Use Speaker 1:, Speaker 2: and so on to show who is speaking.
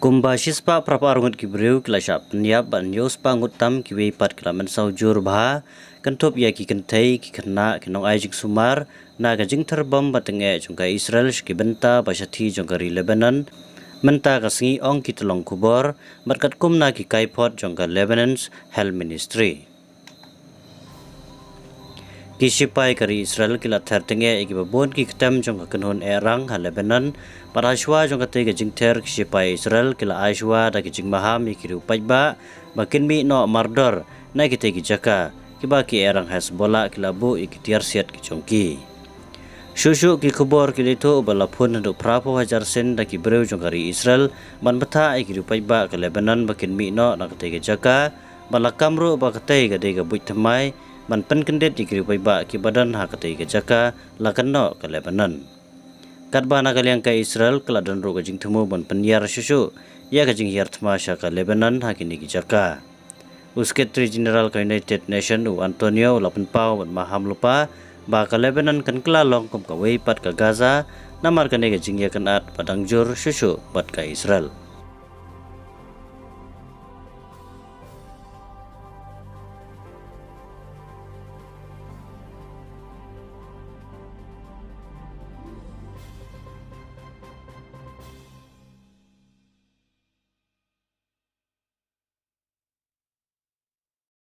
Speaker 1: Kumba shispa prapa arungut kibriu kilashap niap ban yos pa ngutam kiwe pat kilaman saujur bah kentop ya ki kentai ki kena kinong ajik sumar na gajing terbom batenge jongka Israel shki benta basyati jongka ri Lebanon menta kasengi ong ki telong kubor berkat kumna ki kaipot jongka Lebanon's Health Ministry. Kisipai kari Israel kila tertenge iki babon ki ketem jongka kenhun erang ha Lebanon para ashwa jongka tega jingter kisipai Israel kila ashwa da kijing maham iki rupajba makin mi no mardor na kita ki jaka kiba ki erang Hezbollah kila bu iki tiar siat ki jongki. Shushu ki kubor kilito balapun untuk prapo hajar sen da ki breu jongka ri Israel ban beta iki rupajba ke Lebanon makin mi no na kita jaka balakamru ba katai ga dega buit temai man pen kendet dikiripai ba ki badan ha katai ke jaka lakanno ke Lebanon. Kat bana kaliang ke Israel keladan ro gajing temu ban penyar susu ya gajing hiar tma syaka Lebanon ha kini ki jaka. Secretary General ke United Nation Antonio lapan pau ban maham lupa ba ke Lebanon kan kelalong kum ka wei pat ke Gaza namar kene gajing ya kan at padang jur susu bat ke Israel.